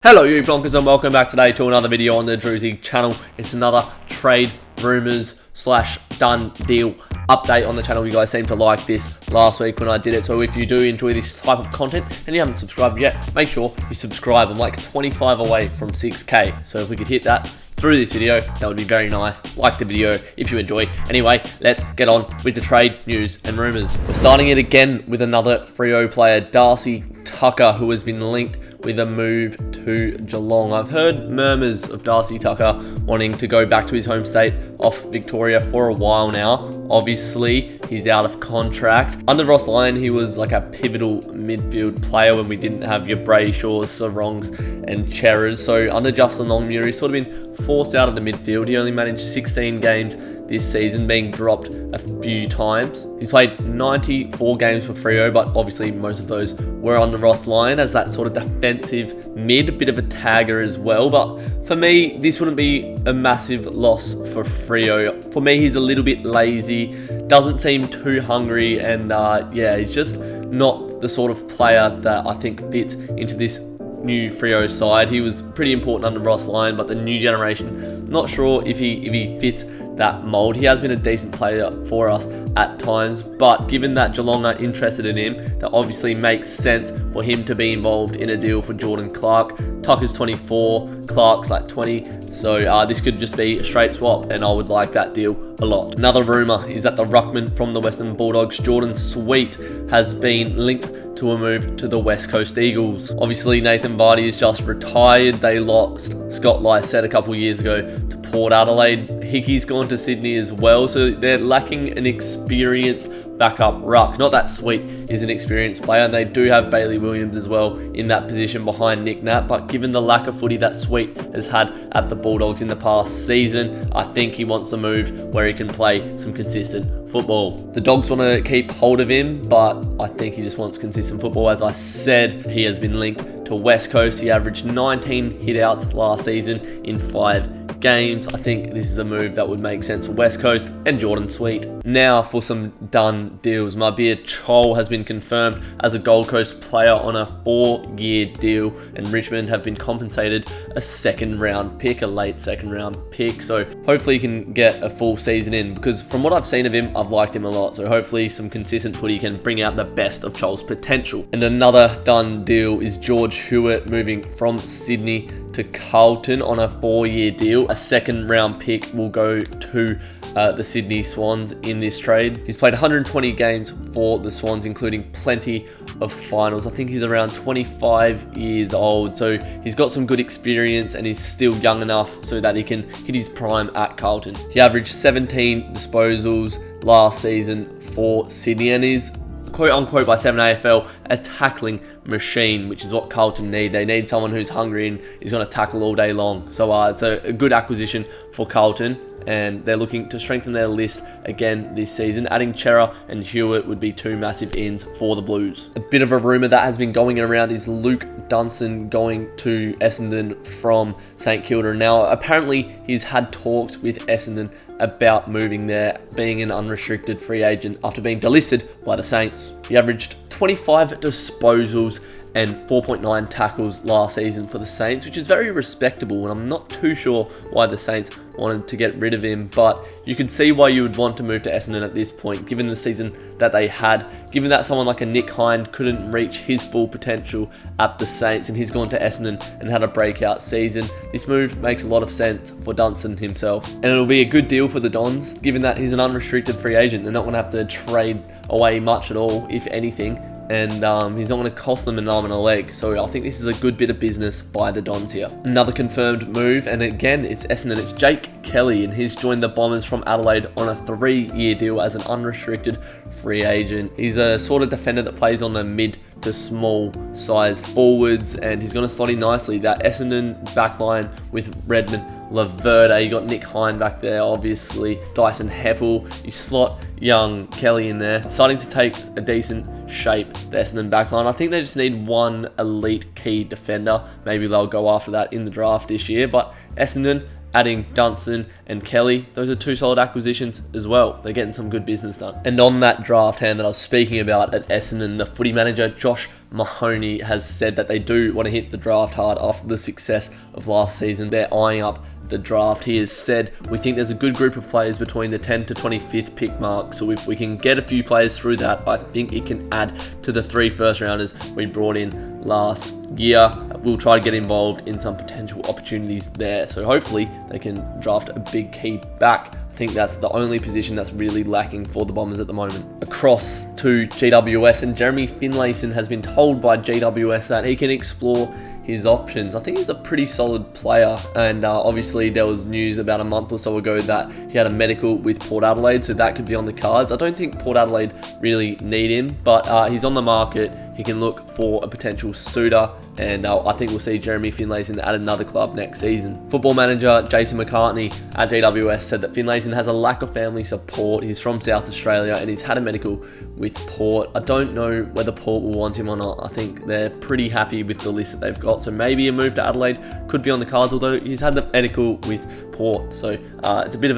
Hello you blonkers and welcome back today to another video on the Druzy channel. It's another trade rumours / done deal update on the channel. You guys seemed to like this last week when I did it, so if you do enjoy this type of content and you haven't subscribed yet, make sure you subscribe. I'm like 25 away from 6k, so if we could hit that through this video, that would be very nice. Like the video if you enjoy. Anyway, let's get on with the trade news and rumours. We're starting it again with another Freo player, Darcy Tucker, who has been linked with a move to Geelong. I've heard murmurs of Darcy Tucker wanting to go back to his home state off Victoria for a while now. Obviously, he's out of contract. Under Ross Lyon, he was like a pivotal midfield player when we didn't have your Brayshaws, Sarongs and Cherrers. So under Justin Longmuir, he's sort of been forced out of the midfield. He only managed 16 games this season, being dropped a few times. He's played 94 games for Freo, but obviously most of those were under Ross Lyon as that sort of defensive mid, a bit of a tagger as well. But for me, this wouldn't be a massive loss for Freo. For me, he's a little bit lazy, doesn't seem too hungry, and yeah, he's just not the sort of player that I think fits into this new Freo side. He was pretty important under Ross Lyon, but the new generation, not sure if he fits that mould. He has been a decent player for us at times, but given that Geelong are interested in him, that obviously makes sense for him to be involved in a deal for Jordan Clark. Tucker's 24, Clark's like 20, so this could just be a straight swap, and I would like that deal a lot. Another rumour is that the ruckman from the Western Bulldogs, Jordan Sweet, has been linked to a move to the West Coast Eagles. Obviously, Nathan Vardy is just retired. They lost Scott Lycett a couple years ago to Port Adelaide. Hickey's gone to Sydney as well, so they're lacking an experienced backup ruck. Not that Sweet is an experienced player, and they do have Bailey Williams as well in that position behind Nick Nat, but given the lack of footy that Sweet has had at the Bulldogs in the past season, I think he wants to move where he can play some consistent football. The Dogs want to keep hold of him, but I think he just wants consistent football. As I said, he has been linked to West Coast. He averaged 19 hit-outs last season in 5 games. I think this is a move that would make sense for West Coast and Jordan Sweet. Now for some done deals. Mabir Chol has been confirmed as a Gold Coast player on a 4-year deal, and Richmond have been compensated a second round pick, a late second round pick. So hopefully he can get a full season in, because from what I've seen of him, I've liked him a lot. So hopefully some consistent footy can bring out the best of Chol's potential. And another done deal is George Hewitt moving from Sydney to Carlton on a 4-year deal. A second round pick will go to the Sydney Swans in this trade. He's played 120 games for the Swans, including plenty of finals. I think he's around 25 years old, so he's got some good experience and he's still young enough so that he can hit his prime at Carlton. He averaged 17 disposals last season for Sydney and is, quote unquote by 7AFL, a tackling machine, which is what Carlton need. They need someone who's hungry and is going to tackle all day long. So it's a good acquisition for Carlton, and they're looking to strengthen their list again this season. Adding Chera and Hewitt would be 2 massive ins for the Blues. A bit of a rumour that has been going around is Luke Dunstan going to Essendon from St Kilda. Now, apparently he's had talks with Essendon about moving there, being an unrestricted free agent after being delisted by the Saints. He averaged 25 disposals and 4.9 tackles last season for the Saints, which is very respectable, and I'm not too sure why the Saints wanted to get rid of him, but you can see why you would want to move to Essendon at this point, given the season that they had, given that someone like a Nick Hind couldn't reach his full potential at the Saints, and he's gone to Essendon and had a breakout season. This move makes a lot of sense for Dunstan himself, and it'll be a good deal for the Dons, given that he's an unrestricted free agent. They're not going to have to trade away much at all, if anything, and he's not going to cost them an arm and a leg. So I think this is a good bit of business by the Dons here. Another confirmed move, and again, it's Essendon. It's Jake Kelly, and he's joined the Bombers from Adelaide on a 3-year deal as an unrestricted free agent. He's a sort of defender that plays on the mid to small sized forwards, and he's going to slot in nicely. That Essendon backline with Redmond, Laverde, you got Nick Hind back there, obviously, Dyson Heppel. You slot young Kelly in there, starting to take a decent shape, the Essendon backline. I think they just need one elite key defender. Maybe they'll go after that in the draft this year, but Essendon, adding Dunstan and Kelly. Those are two solid acquisitions as well. They're getting some good business done. And on that draft hand that I was speaking about at Essendon, the footy manager Josh Mahoney has said that they do want to hit the draft hard after the success of last season. They're eyeing up the draft. He has said, we think there's a good group of players between the 10 to 25th pick mark, so if we can get a few players through that, I think it can add to the 3 first rounders we brought in last year. We'll try to get involved in some potential opportunities there, so hopefully they can draft a big key back. I think that's the only position that's really lacking for the Bombers at the moment. Across to GWS, and Jeremy Finlayson has been told by GWS that he can explore his options. I think he's a pretty solid player, and obviously there was news about a month or so ago that he had a medical with Port Adelaide, so that could be on the cards. I don't think Port Adelaide really need him, but he's on the market. He can look for a potential suitor, and I think we'll see Jeremy Finlayson at another club next season. Football manager Jason McCartney at GWS said that Finlayson has a lack of family support. He's from South Australia and he's had a medical with Port. I don't know whether Port will want him or not. I think they're pretty happy with the list that they've got, so maybe a move to Adelaide could be on the cards, although he's had the medical with Port, so it's a bit of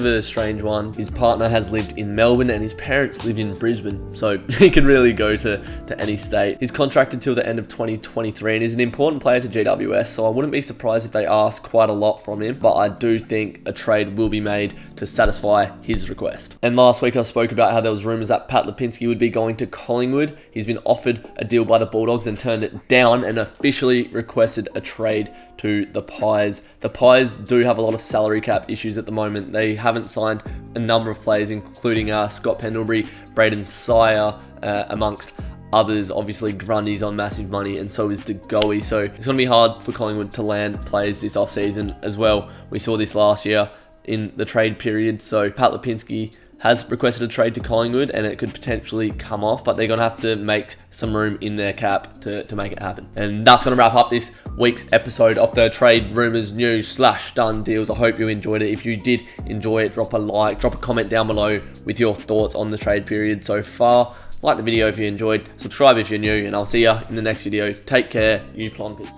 a strange one. His partner has lived in Melbourne and his parents live in Brisbane, so he can really go to any state. He's contracted till the end of 2023 and is an important player to GWS, so I wouldn't be surprised if they ask quite a lot from him, but I do think a trade will be made to satisfy his request. And last week I spoke about how there was rumours that Pat Lipinski would be going to Collingwood. He's been offered a deal by the Bulldogs and turned it down and officially requested a trade to the Pies. The Pies do have a lot of salary cap issues at the moment. They haven't signed a number of players, including Scott Pendlebury, Braden Sire, amongst others. Obviously Grundy's on massive money and so is De Goey, so it's going to be hard for Collingwood to land players this off-season as well. We saw this last year in the trade period, so Pat Lipinski has requested a trade to Collingwood and it could potentially come off, but they're going to have to make some room in their cap to make it happen. And that's going to wrap up this week's episode of the Trade Rumours News / Done Deals. I hope you enjoyed it. If you did enjoy it, drop a like, drop a comment down below with your thoughts on the trade period so far. Like the video if you enjoyed, subscribe if you're new, and I'll see you in the next video. Take care, you plonkers.